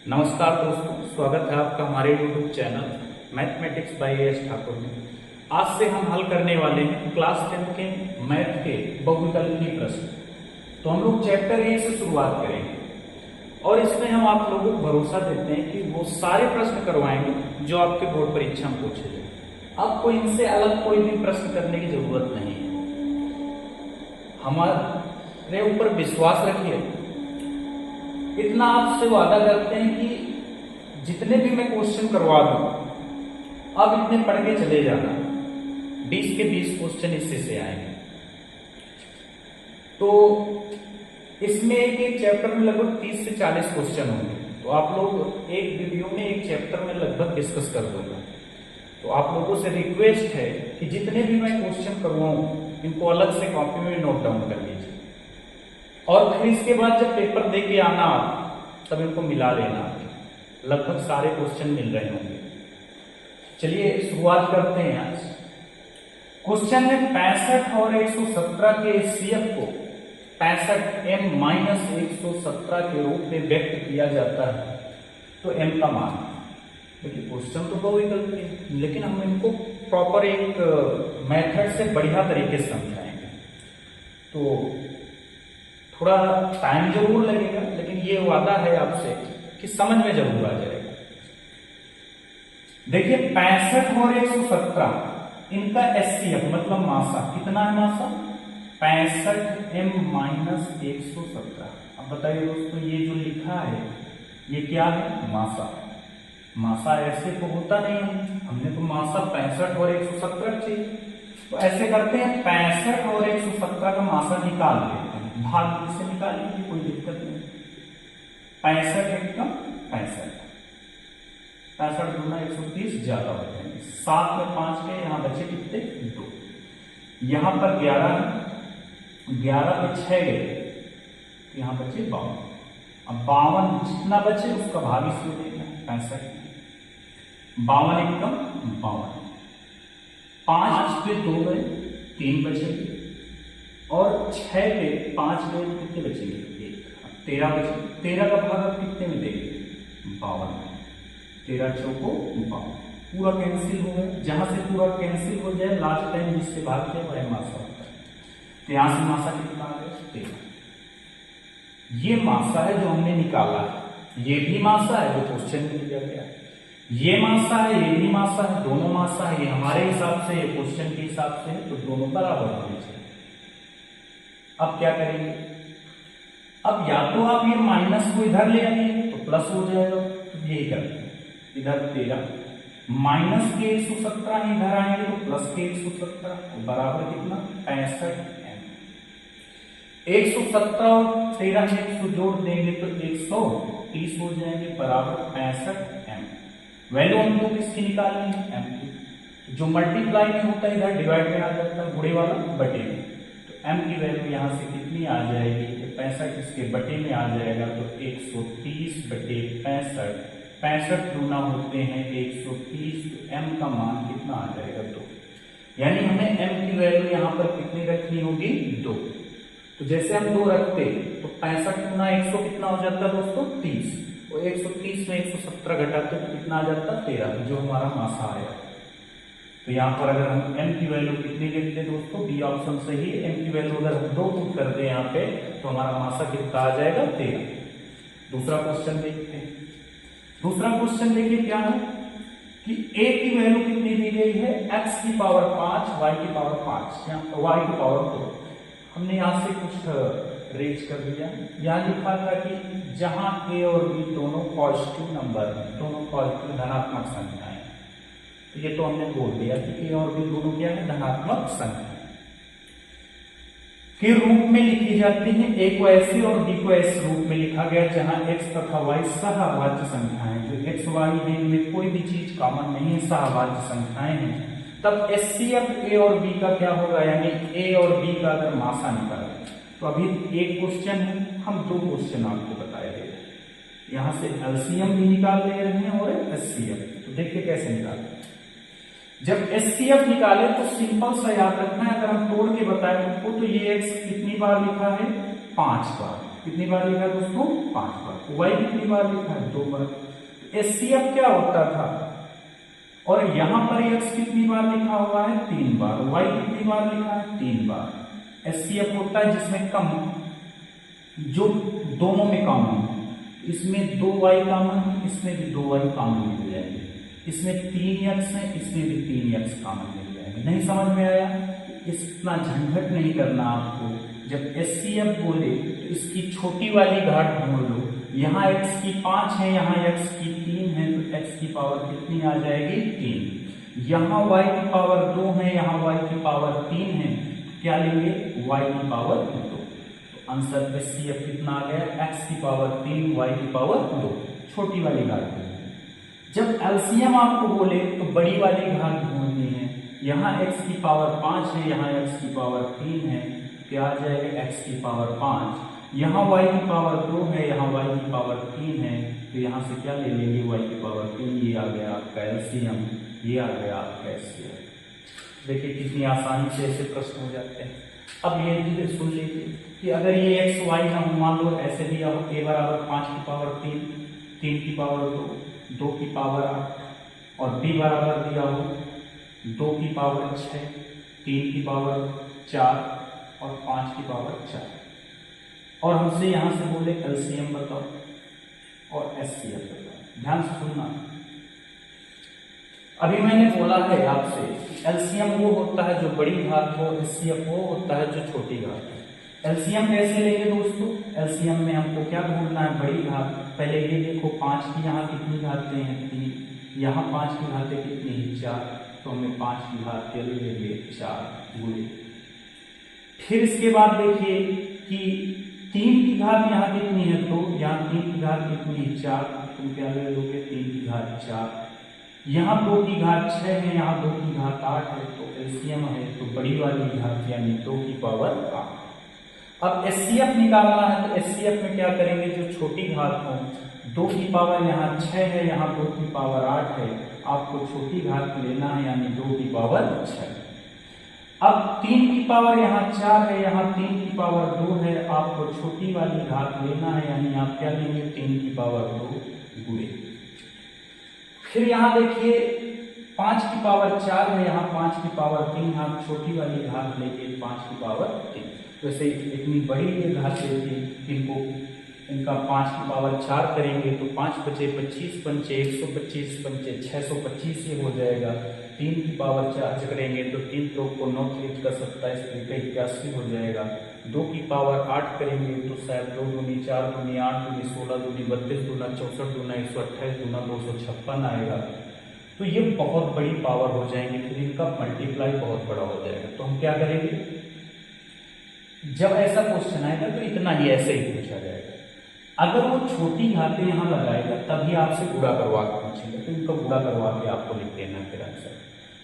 नमस्कार दोस्तों, स्वागत है आपका हमारे YouTube channel mathematics by S Thakur में। आज से हम हल करने वाले हैं क्लास 10 के मैथ के बहुविकल्पीय प्रश्न। तो हम लोग चैप्टर ए से शुरुआत करेंगे और इसमें हम आप लोगों को भरोसा देते हैं कि वो सारे प्रश्न करवाएंगे जो आपके बोर्ड परीक्षा में पूछे जाए। आपको इनसे अलग कोई भी प्रश्न करने की जरूरत नहीं है। हमारे ऊपर विश्वास रखिए। इतना आपसे वादा करते हैं कि जितने भी मैं क्वेश्चन करवा दूं, अब इतने पढ़ के चले जाना। 20 के 20 क्वेश्चन इससे से आएंगे। तो इसमें एक चैप्टर में लगभग 30 से 40 क्वेश्चन होंगे। तो आप लोग एक वीडियो में एक चैप्टर में लगभग डिस्कस कर दूंगा। तो आप लोगों से रिक्वेस्ट है कि जितने भी मैं क्वेश्चन करवाऊं, इनको अलग से कॉपी में नोट डाउन कर लीजिए और फिर इसके बाद जब पेपर दे के आना तब इनको मिला लेना। लगभग सारे क्वेश्चन मिल रहे होंगे। चलिए शुरुआत करते हैं। आज क्वेश्चन है 65 और 117 के एचसीएफ को 65m-117 के रूप में व्यक्त किया जाता है। तो m का मान, देखिए क्वेश्चन तो बहुविकल्पीय है, लेकिन हम इनको प्रॉपर एक मेथड से बढ़िया तरीके से समझाएंगे। तो थोड़ा टाइम जरूर लगेगा, लेकिन ये वादा है आपसे कि समझ में जरूर आ जाएगा। देखिए 65 और 117 इनका एचसीएफ मतलब मासा कितना है? मासा 65m-117। अब बताइए दोस्तों, ये जो लिखा है ये क्या है? मासा। मासा ऐसे तो होता नहीं है, हमने तो मासा 65 और 117 चाहिए। तो ऐसे करते हैं, 65 और 117 का मासा निकाल लेते हैं, भाग से निकाल लीजिए, कोई दिक्कत नहीं। 65 एकदम 65 गुना 130 ज्यादा हो जाएंगे। 7 में 5 के यहाँ बचे कितने? 2। यहाँ पर 11 में 6 गए, यहाँ बचे 52। अब 52 जितना बचे उसका भाग इसमें देना है 65। 52 एकदम 52। 5 पे 2 गए, 3 बचेंगे और 6 पे 5 गए, कितने बचेंगे? 1। 13 बचे। 13 का भाग आप कितने में देंगे? 52। 13 चौको 52। पूरा कैंसिल हो गया। जहां से पूरा कैंसिल हो जाए, लास्ट टाइम जिससे भाग जाए वह मासा होता है। तो यहां से मासा कितना आ गया? 13। ये मासा है जो हमने निकाला है। ये भी मासा है जो क्वेश्चन में दिया गया है। ये मासा है, ये भी मासा है, दोनों मासा है। ये हमारे हिसाब से, ये क्वेश्चन के हिसाब से है, तो दोनों बराबर होने चाहिए। अब क्या करेंगे? अब या तो आप ये माइनस को इधर ले आइए तो प्लस हो जाएगा। तो यही करते हैं, इधर 13 माइनस के 117 इधर आएंगे तो प्लस के 117 बराबर कितना? 65m। 117 और 13 में 100 जोड़ देंगे तो 130 हो जाएंगे, बराबर 65m। वैल्यू हम लोग इसकी निकालनी है m की। जो मल्टीप्लाई में होता है इधर डिवाइड में आ जाता है, बुढ़े वाला बटे में। तो m की वैल्यू यहां से कितनी आ जाएगी? 65 इसके बटे में आ जाएगा, तो 130 बटे 65। 65 गुना होते हैं 130, तो m का मान कितना आ जाएगा? 2। यानी हमें m की वैल्यू यहां पर कितनी रखनी होगी? 2। तो जैसे हम 2 रखते तो 65 गुना 100 कितना हो जाता है दोस्तों? 30। और 130 में 117 घटाते तो कितना आ जाता? 13, जो हमारा मासा आया। तो यहाँ पर अगर हम m की वैल्यू कितनी लिखते हैं दोस्तों? बी ऑप्शन सही है। m की वैल्यू अगर हम 2 पुट कर दें यहाँ पे तो हमारा मासा कितना आ जाएगा? 13। दूसरा क्वेश्चन देखते हैं। दूसरा क्वेश्चन देखिए क्या है कि a की वैल्यू कितनी दी गई है? x की पावर 5, y की पावर 5, y की पावर 2। हमने यहाँ से कुछ रेज कर दिया। यहाँ लिखा था कि जहां a और b दोनों पॉजिटिव नंबर हैं, दोनों पॉजिटिव धनात्मक संख्याएं, तो ये तो हमने बोल दिया कि a और b दोनों क्या है? धनात्मक संख्या के रूप में लिखी जाती है। a को ऐसे और b को ऐसे रूप में लिखा गया जहां x तथा y सहभाज्य संख्याएं, जो x y है इनमें कोई भी चीज कॉमन नहीं है, सहभाज्य संख्याएं हैं। तब एचसीएफ a और b का क्या होगा? यानी a और b का अगर मासा निकालें तो अभी एक क्वेश्चन है, हम 2 क्वेश्चन आपको बताए दे रहे हैं। यहां से एलसीएम भी निकाल ले रहे हैं और एचसीएफ। तो देखिए कैसे निकालें। जब एचसीएफ निकाले तो सिंपल सा याद रखना है। अगर हम तोड़ के बताएं आपको तो ये x कितनी बार लिखा है? 5 बार। कितनी बार लिखा है दोस्तों? 5 बार। वाई कितनी बार लिखा है? 2 बार। एचसीएफ क्या होता था? और यहां पर एक्स कितनी बार लिखा हुआ है? 3 बार। वाई कितनी बार लिखा है? 3 बार। एचसीएफ होता है जिसमें कम, जो दोनों में कॉमन है। इसमें 2 वाई कॉमन है, इसमें भी 2 वाई कॉमन मिल जाएंगे। इसमें 3 एक्स है, इसमें भी 3 एक्स कॉमन मिल जाएंगे। नहीं समझ में आया? इतना झंझट नहीं करना आपको। जब एचसीएफ बोले तो इसकी छोटी वाली घात ढूंढ लो। यहाँ x की 5 है, यहाँ x की 3 है, तो x की पावर कितनी आ जाएगी? 3। यहाँ y की पावर 2 है, यहाँ y की पावर 3 है, क्या लेंगे? y की पावर 2। तो आंसर एचसीएफ कितना आ गया? x की पावर 3, y की पावर 2, छोटी वाली घात। जब एलसीएम आपको बोले तो बड़ी वाली घात ढूंढनी है। यहाँ x की पावर 5 है, यहाँ x की पावर 3 है, क्या आ जाएगा? x की पावर 5। यहाँ y की पावर 2 है, यहाँ y की पावर 3 है, तो यहाँ से क्या ले लेंगे? y की पावर 3। ये आ गया आपका एलसीएम, ये आ गया आपका एचसीएफ। देखिए कितनी आसानी से ऐसे प्रश्न हो जाते हैं। अब ये चीजें सुन लीजिए कि अगर ये एक्स वाई ना हो, मान लो ऐसे दिया हो a बराबर 5 की पावर 3, 3 की पावर 2, 2 की पावर 8, और b बराबर दिया हो 2 की पावर 6, 3 की पावर 4 और 5 की पावर 4, और हमसे यहां से बोले एलसीएम बताओ और एचसीएफ बताओ। ध्यान से सुनना। अभी मैंने बोला है आपसे एलसीएम वो होता है जो बड़ी घात हो, एचसीएफ वो होता है जो छोटी घात हो। एलसीएम कैसे लेंगे दोस्तों? एलसीएम में हमको क्या ढूंढना है? बड़ी घात। पहले ये देखो 5 की यहाँ कितनी घातें हैं? 3। यहाँ 5 की घातें कितनी हैं? 4। तो हमें 5 की घात के ले लेंगे 4 गुणे। फिर इसके बाद देखिए कि 3 की घात यहाँ कितनी है? 2। यहाँ 3 की घात कितनी है? 4। तुम क्या ले लोगे? 3 की घात 4। यहाँ 2 की घात 6 है, यहाँ 2 की घात 8 है, तो एलसीएम है तो बड़ी वाली घात यानी 2 की पावर 8। अब एचसीएफ निकालना है, तो एचसीएफ में क्या करेंगे? जो छोटी घात हो, 2 की पावर यहाँ 6 है, यहाँ 2 की पावर 8 है, आपको छोटी घात लेना है यानी 2 की पावर 6। अब 3 की पावर यहाँ 4 है, यहाँ 3 की पावर 2 है, आपको छोटी वाली घात लेना है यानी आप क्या लेंगे? 3 की पावर 2 गुणे। फिर यहाँ देखिए 5 की पावर 4 है, यहाँ 5 की पावर 3, आप छोटी वाली घात लेके 5 की पावर 3। वैसे इतनी बड़ी ये घात लेके इनको इनका 5 की पावर 4 करेंगे तो 5 बचे 25 पंचे 125 पंचे 625 ये हो जाएगा। 3 की पावर 4 करेंगे तो 3 तो को 9 3 का 27 81 हो जाएगा। 2 की पावर 8 करेंगे तो शायद 2 दूनी 4 दूनी 8 दूनी 16 दूनी 32 दूना 64 दूना 128 दूना 256 आएगा। तो ये बहुत बड़ी पावर हो जाएंगे, फिर इनका मल्टीप्लाई बहुत बड़ा हो जाएगा। तो हम क्या करेंगे? जब ऐसा क्वेश्चन आएगा तो इतना ही ऐसे ही पूछा जाएगा। अगर वो छोटी घातें यहाँ लगाएगा तभी आपसे गुणा करवा के पूछेंगे, तो इनका गुणा करवा के आपको लिख देना फिर आंसर।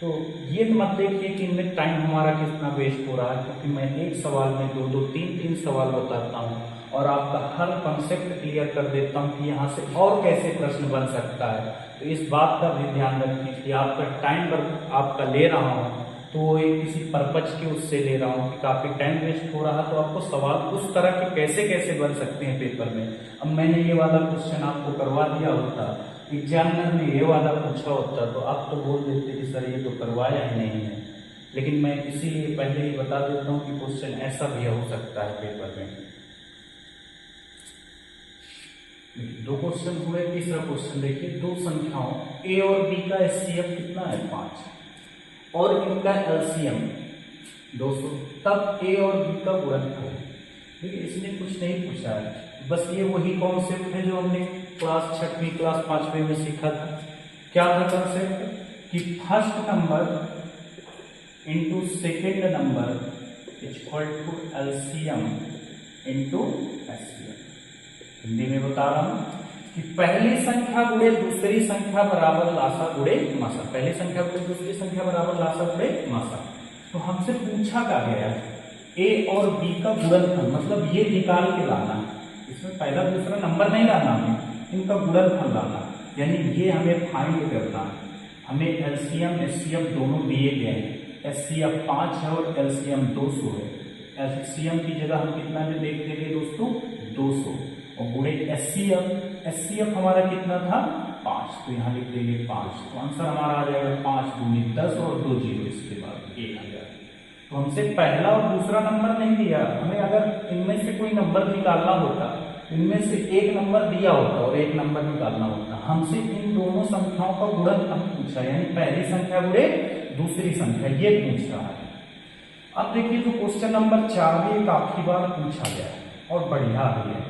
तो ये मत देखिए कि इनमें टाइम हमारा कितना वेस्ट हो रहा है, क्योंकि मैं एक सवाल में 2-2 3-3 सवाल बताता हूँ और आपका हर कॉन्सेप्ट क्लियर कर देता हूँ कि यहाँ से और कैसे प्रश्न बन सकता है। तो इस बात का भी ध्यान रखिए कि आपका टाइम पर आपका ले रहा हूँ तो एक किसी पर्पज के उससे ले रहा हूँ कि काफी टाइम वेस्ट हो रहा है, तो आपको सवाल उस तरह के कैसे कैसे बन सकते हैं पेपर में। अब मैंने ये वाला क्वेश्चन आपको करवा दिया होता, एग्जामिनर ने ये वाला पूछा होता तो आप तो बोल देते कि सर ये तो करवाया ही नहीं है। लेकिन मैं इसीलिए पहले ही बता देता हूँ कि क्वेश्चन ऐसा भी हो सकता है पेपर में। 2 क्वेश्चन हुए। तीसरा क्वेश्चन देखिए, 2 संख्याओं ए और बी का एचसीएफ कितना है? 5 और इनका एलसीएम 200, तब ए और बी का गुणनफल है। देखिए इसने कुछ नहीं पूछा है, बस ये वही कॉन्सेप्ट है जो हमने क्लास 6वीं क्लास 5वीं में सीखा था। क्या था कॉन्सेप्ट? कि first number into second number equal to LCM into HCF. Hindi में बता रहा हूं कि पहली संख्या गुणे दूसरी संख्या बराबर लासा गुणे मासा। पहली संख्या गुणे दूसरी संख्या बराबर लासा गुणे मासा। तो हमसे पूछा क्या गया? ए और बी का गुणनफल, मतलब ये निकाल के लाना। इसमें पहला दूसरा नंबर नहीं लाना, हमें इनका गुणनफल लाना, यानी ये हमें फाइंड करना। हमें एलसीएम एचसीएफ दोनों दिए गए हैं। एचसीएफ 5 है और एलसीएम 200 है। एलसीएम की जगह हम कितना में देख लेंगे दोस्तों? 200 और गुणे एचसीएफ हमारा कितना था 5, तो यहाँ लिख देंगे 5, तो आंसर हमारा आ जाएगा 5 दूनी 10 और 2 जीरो इसके बाद 1000। तो हमसे पहला और दूसरा नंबर नहीं दिया, हमें अगर इनमें से कोई नंबर निकालना होता, इनमें से एक नंबर दिया होता और एक नंबर निकालना होता, हमसे इन दोनों संख्याओं का गुणनफल पूछा, यानी पहली संख्या गुणे दूसरी संख्या, ये पूछ रहा है। अब देखिए जो क्वेश्चन नंबर 4 में काफी बार पूछा गया और बढ़िया भी है।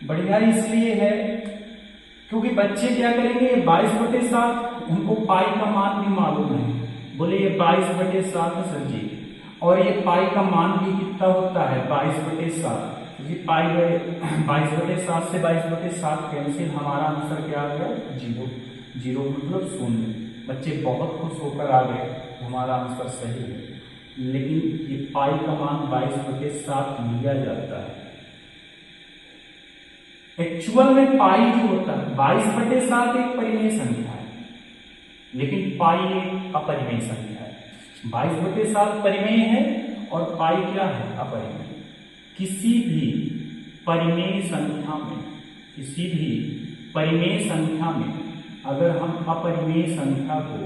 बढ़िया इसलिए है क्योंकि बच्चे क्या करेंगे, 22/7 उनको पाई का मान भी मालूम है, बोले ये 22/7 सर जी, और ये पाई का मान भी कितना होता है 22/7, ये पाई गए 22/7 से 22/7 कैंसिल, हमारा आंसर क्या आ गया 0, 0 मतलब 0। बच्चे बहुत खुश होकर आ गए, हमारा आंसर सही है, लेकिन ये पाई का मान 22/7 लिया जाता है। एक्चुअल में पाई जो होता है 22/7 एक परिमेय संख्या है, लेकिन पाई एक अपरिमेय संख्या है। 22/7 परिमेय है और पाई क्या है अपरिमेय। किसी भी परिमेय संख्या में, किसी भी परिमेय संख्या में अगर हम अपरिमेय संख्या को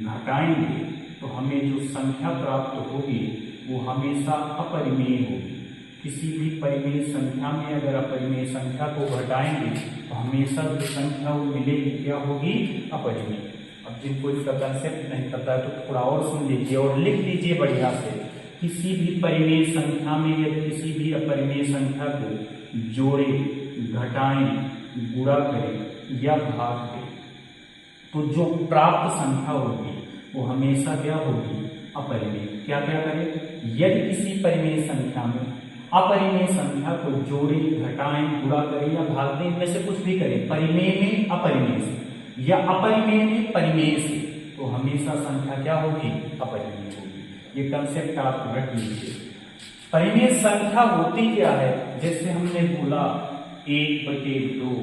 घटाएंगे तो हमें जो संख्या प्राप्त होगी वो हमेशा अपरिमेय होगी। किसी भी परिमेय संख्या में अगर अपरिमेय संख्या को घटाएंगे तो हमेशा जो संख्या वो मिलेगी क्या होगी अपरिमेय। अब जिनको इसका कंसेप्ट नहीं पता है तो थोड़ा और सुन लीजिए और लिख लीजिए बढ़िया से। किसी भी परिमेय संख्या में या किसी भी अपरिमेय संख्या को जोड़े, घटाएं, गुणा करें या भाग दें तो जो प्राप्त संख्या होगी वो हमेशा क्या होगी अपरिमेय। क्या क्या करें, यदि किसी परिमेय संख्या में अपरिमेय संख्या को जोड़े, घटाएं, गुणा करें या भाग दें, इनमें से कुछ भी करें, परिमेय में अपरिमेय से या अपरिमेय में परिमेय से, तो हमेशा संख्या क्या होगी अपरिमेय होगी। ये कंसेप्ट आप रख लीजिए। परिमेय संख्या होती क्या है, जैसे हमने बोला 1/2,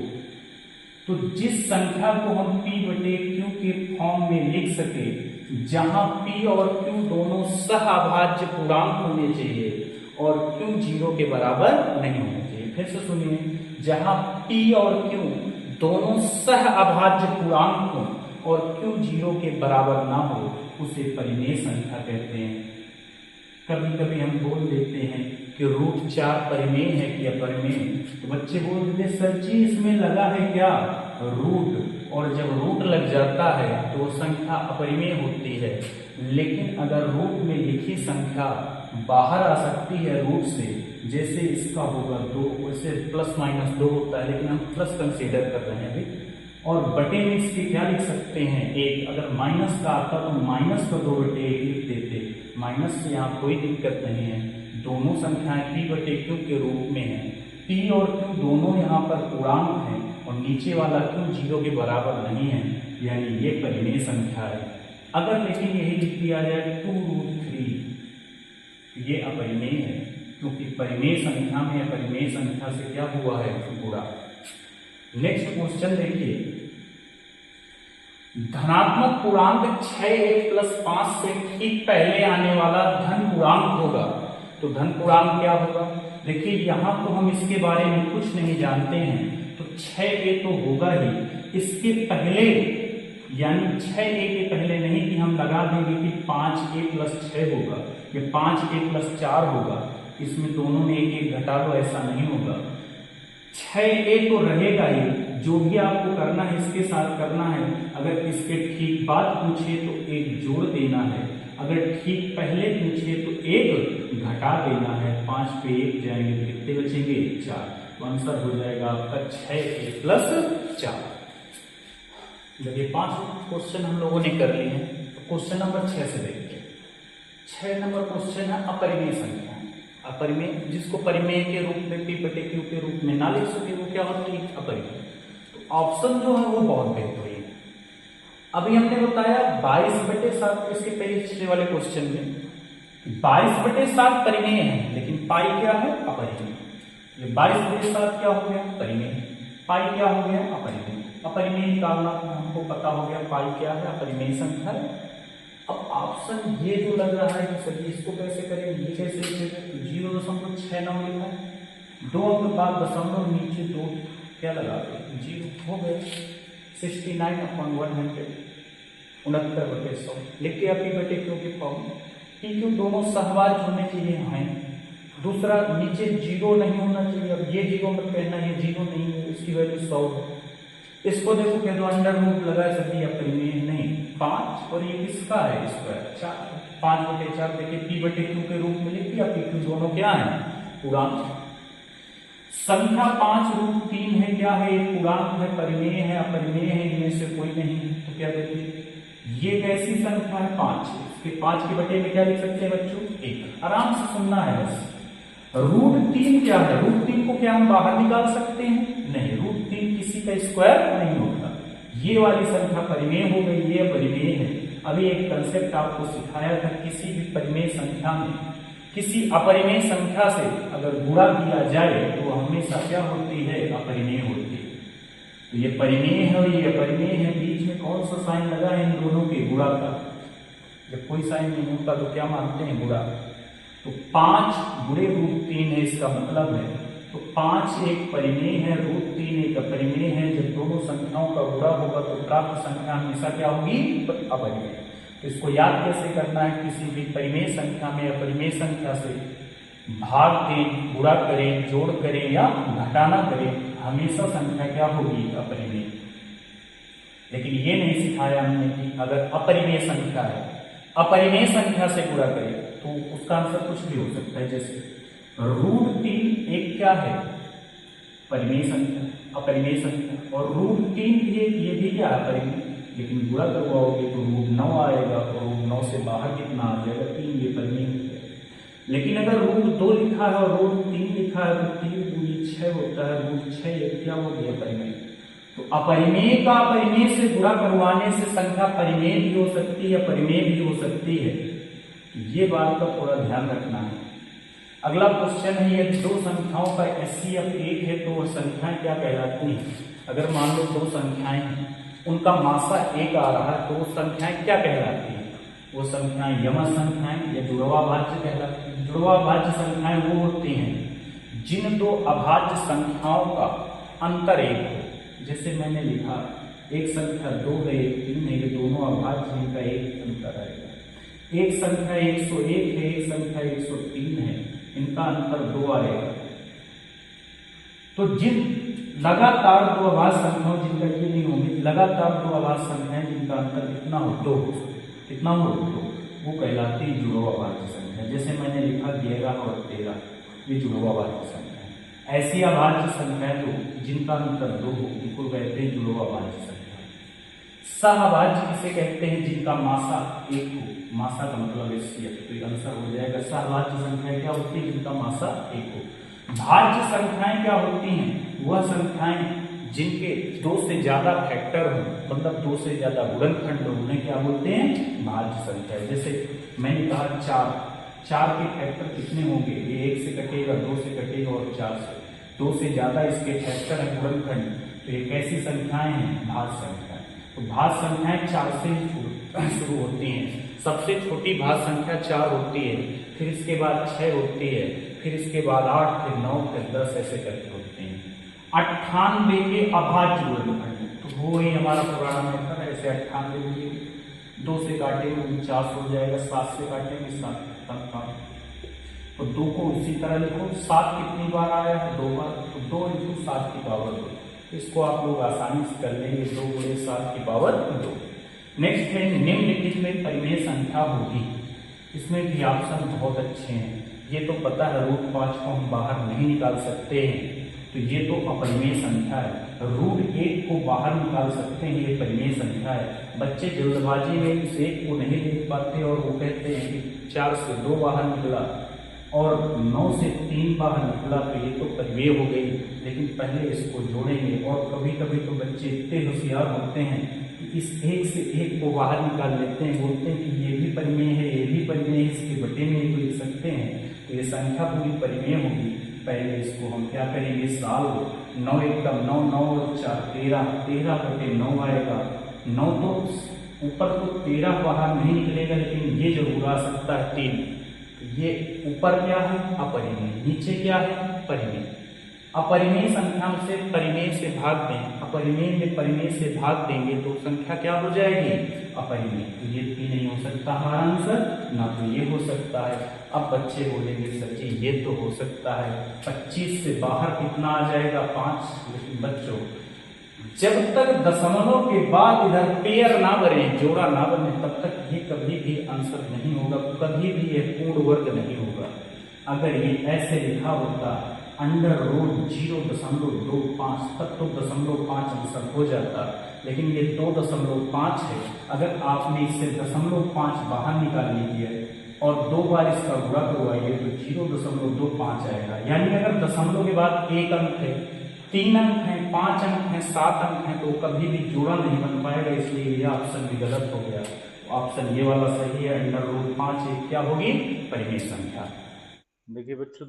तो जिस संख्या को हम p/q के फॉर्म में लिख सके, जहां p और q दोनों सहअभाज्य पूर्णांक होने चाहिए और q 0 के बराबर नहीं होना चाहिए। फिर से सुनिए, जहां p और q दोनों सहअभाज्य पूर्णांक हो और q 0 के बराबर ना हो, उसे परिमेय संख्या कहते हैं। कभी कभी हम बोल देते हैं कि √4 परिमेय है कि अपरिमेय, तो बच्चे बोल देते सर जी इसमें लगा है क्या रूट, और जब रूट लग जाता है तो वो संख्या अपरिमेय होती है। लेकिन अगर रूट में लिखी संख्या बाहर आ सकती है रूट से, जैसे इसका होगा 2, वैसे ±2 होता है, लेकिन हम प्लस कंसीडर कर रहे हैं अभी, और बटे में इसके क्या लिख सकते हैं 1। अगर माइनस का आता तो माइनस को 2/1 लिख देते, माइनस से यहाँ कोई दिक्कत नहीं है। दोनों संख्याएं p/q के रूप में है, p और q दोनों यहाँ पर पूर्णांक हैं और नीचे वाला q 0 के बराबर नहीं है, यानी ये परिमेय संख्या है। अगर लेकिन यही लिख दिया जाए 2√3, ये अपरिमेय है, क्योंकि परिमेय संख्या में अपरिमेय संख्या से क्या हुआ है गुणा। नेक्स्ट क्वेश्चन देखिए, धनात्मक पूर्णांक 6 + 5 से ठीक पहले आने वाला धन पूर्णांक होगा, तो धन पूर्णांक क्या होगा। देखिए यहाँ तो हम इसके बारे में कुछ नहीं जानते हैं, तो 6a तो होगा ही। इसके पहले यानी 6a के पहले नहीं कि हम लगा देंगे कि 5a + 6 होगा या 5a + 4 होगा, इसमें दोनों में एक घटा लो, ऐसा नहीं होगा। 6a तो रहेगा ही, जो भी आपको करना है इसके साथ करना है। अगर इसके ठीक बाद पूछे तो एक जोड़ देना है, अगर ठीक पहले पूछे तो एक घटा देना है। 5 पे 1 जाएंगे तो कितने बचेंगे 4, तो आंसर हो जाएगा आपका 6a + 4। देखिए 5 क्वेश्चन हम लोगों ने कर लिए हैं, तो क्वेश्चन नंबर 6 से देखते हैं। 6 नंबर क्वेश्चन है अपरिमेय संख्या। अपरिमेय जिसको परिमेय के रूप में p/q के रूप में ना लिख सके वो क्या होती है अपरिमेय। तो ऑप्शन जो है वो बहुत बेहतरीन है। अभी हमने बताया 22/7, इसके पिछले वाले क्वेश्चन में 22/7 परिमेय है, लेकिन पाई क्या है अपरिमेय। ये 22/7 क्या हो गया परिमेय, पाई क्या हो गया अपरिमेय। अपरिमेय निकालना हमको पता हो गया, पाई क्या है अपरिमेय संख्या है। अब ऑप्शन ये जो लग रहा है कि सर इसको कैसे करें, ये कैसे 0.69 लिखा है, 2 अंक बाद दशमलव नीचे 2 क्या लगा दो, 0 हो गए। 69/100 69/100 लिख के अपनी बेटे क्यों की फॉर्म क्यों दोनों सहभाज्य होने चाहिए हैं। दूसरा नीचे 0 नहीं होना चाहिए। अब ये 0 मत कहना, ये 0 नहीं है, इसकी वैल्यू 100 है। इसको देखो कह दो अंडर रूट लगा सकती है परिमेय नहीं 5 और ये किसका है स्क्वायर 4 5/4 देखिए p/q के रूप में लिखी या pq दोनों क्या है पूर्णांक। संख्या 5√3 है क्या है एक पूर्णांक है परिमेय है अपरिमेय है इनमें से कोई नहीं तो क्या देखिए ये कैसी संख्या है 5 इसके 5 के बटे में क्या लिख सकते हैं बच्चों 1 आराम से सुनना है बस। √3 क्या है √3 को क्या हम बाहर निकाल सकते हैं नहीं √3 किसी का स्क्वायर नहीं होता। ये वाली संख्या परिमेय हो गई ये परिमेय है। अभी एक कंसेप्ट आपको सिखाया था किसी भी परिमेय संख्या में किसी अपरिमेय संख्या से अगर गुणा किया जाए तो हमेशा क्या होती है अपरिमेय होती है। तो ये परिमेय है और ये अपरिमेय है बीच में कौन सा साइन लगा है इन दोनों के गुणा का। जब कोई साइन नहीं होता तो क्या मानते हैं गुणा। तो 5 गुणे √3 है इसका मतलब है तो 5 एक परिमेय है √3 एक अपरिमेय है। जब दोनों संख्याओं का गुणा होगा तो प्राप्त संख्या हमेशा क्या होगी अपरिमेय। तो इसको याद कैसे करना है किसी भी परिमेय संख्या में अपरिमेय संख्या से भाग दें गुणा करें जोड़ करें या घटाना करें हमेशा संख्या क्या होगी अपरिमेय। लेकिन ये नहीं सिखाया हमने कि अगर अपरिमेय संख्या है अपरिमेय संख्या से गुणा करें तो उसका आंसर कुछ भी हो सकता है। जैसे √3 एक क्या है परिमेय संख्या अपरिमेय संख्या और √3 ये भी क्या है परिमेय। लेकिन गुणा करवाओगे तो √9 आएगा और √9 से बाहर कितना आ जाएगा 3 ये परिमेय हो जाएगा। लेकिन अगर √2 लिखा है और √3 लिखा है तो 3 दूनी 6 होता है √6 ये क्या हो गया परिमेय। तो अपरिमेय का अपरिमेय से गुणा करवाने से संख्या परिमेय भी हो सकती है अपरिमेय भी हो सकती है। ये बात का थोड़ा ध्यान रखना है। अगला क्वेश्चन है यदि दो संख्याओं का HCF 1 है तो वह संख्याएं क्या कहलाती हैं। अगर मान लो दो संख्याएं हैं उनका मासा 1 आ रहा है तो वो संख्याएं क्या कहलाती हैं। वो संख्याएं यम संख्याएं या जुड़वा भाज्य कहलाती हैं। जुड़वा भाज्य संख्याएं वो होती हैं जिन दो अभाज्य संख्याओं का अंतर 1 हो। जैसे मैंने लिखा एक संख्या 2 है एक 3 है ये दोनों अभाज्य इनका एक अंतर आएगा। एक संख्या 101 है एक संख्या 103 है इनका अंतर 2 आएगा। तो जिन लगातार दो अभाज्य संख्याओं जिनका ये नहीं होंगे लगातार दो अभाज्य संख्याएं जिनका अंतर कितना हो 2 कितना हो 2 वो कहलाती है जुड़वा भाज्य संख्या। जैसे मैंने लिखा 11 और 13 ये जुड़वा भाज्य संख्या है। ऐसी अभाज्य संख्याएं तो जिनका अंतर 2 हो उनको कहते हैं जुड़वा भाज्य संख्या। सहअभाज्य किसे कहते हैं जिनका मासा 1 हो। मासा का मतलब HCF तो आंसर हो जाएगा सहअभाज्य संख्या क्या होती है जिनका मासा 1 हो। भाज्य संख्याएं क्या होती हैं वह संख्याएं जिनके 2 से ज्यादा फैक्टर हो मतलब 2 से ज्यादा गुणनखंड हो उन्हें क्या बोलते हैं भाज्य संख्या। जैसे मैंने कहा 4 के फैक्टर कितने होंगे ये 1 से कटेगा 2 से कटेगा और 4 से 2 से ज्यादा इसके फैक्टर है गुणनखंड तो ये कैसी संख्याएं हैं भाज्य संख्याएं। तो भाज्य संख्याएं 4 से शुरू होती हैं। सबसे छोटी भाज्य संख्या 4 होती है फिर इसके बाद 6 होती है फिर इसके बाद 8 फिर 9 फिर 10 ऐसे करके होते हैं। 98 के अभाज्य गुणनखंड तो वो ही हमारा पुराना मेथड है। ऐसे 98 2 से काटेंगे 49 हो जाएगा 7 से काटेंगे 7 तो 2 को इसी तरह लिखो 7 कितनी बार आया है 2 बार तो 2 × 7 की पावर 2 इसको आप लोग आसानी से कर लेंगे 2 × 7 की पावर 2। नेक्स्ट है निम्नलिखित में परिमेय संख्या होगी। इसमें भी ऑप्शन बहुत अच्छे हैं। ये तो पता है √5 को हम बाहर नहीं निकाल सकते हैं तो ये तो अपरिमेय संख्या है। √1 को बाहर निकाल सकते हैं ये परिमेय संख्या है। बच्चे जल्दबाजी में इस 1 को नहीं देख पाते और वो कहते हैं कि 4 से 2 बाहर निकला और 9 से 3 बाहर निकला तो ये तो परिमेय हो गई। लेकिन पहले इसको जोड़ेंगे और कभी कभी तो बच्चे इतने होशियार होते हैं कि इस 1 से 1 को बाहर निकाल लेते हैं बोलते हैं कि ये भी परिमेय है ये भी परिमेय है इसके बटे में तो लिख सकते हैं तो ये संख्या पूरी परिमेय होगी। पहले इसको हम क्या करेंगे साल 9 एकदम 9 9 और 4 13 13/9 आएगा। 9 तो ऊपर तो 13 बाहर नहीं निकलेगा लेकिन ये जरूर आ सकता है 3। ये ऊपर क्या है अपरिमेय नीचे क्या है परिमेय अपरिमेय संख्या से परिमेय से भाग दें, अपरिमेय में परिमेय से भाग देंगे तो संख्या क्या हो जाएगी? अपरिमेय। तो ये भी नहीं हो सकता हमारा आंसर, ना तो ये हो सकता है। अब बच्चे बोलेंगे सर जी ये तो हो सकता है, 25 से बाहर कितना आ जाएगा? 5। लेकिन बच्चों जब तक दशमलव के बाद इधर पेयर ना बने, जोड़ा ना बने, तब तक ये कभी भी आंसर नहीं होगा, कभी भी ये पूर्ण वर्ग नहीं होगा। अगर ये ऐसे लिखा होता अंडर रूट 0.25 तब तो 0.5 आंसर हो जाता, लेकिन ये 2.5 है। अगर आपने इससे 0.5 बाहर निकाल लीजिए और 2 बार इसका गुणा करवाइए तो 0.25 आएगा। यानी अगर दशमलव के बाद एक अंक है, 3 अंक है, 5 अंक है, 7 अंक है, तो कभी भी जोड़ा नहीं बन पाएगा, इसलिए यह ऑप्शन भी गलत हो गया। ऑप्शन ये वाला सही है, अंडर रूट 5 क्या होगी? परिमेय संख्या। देखिए बच्चों,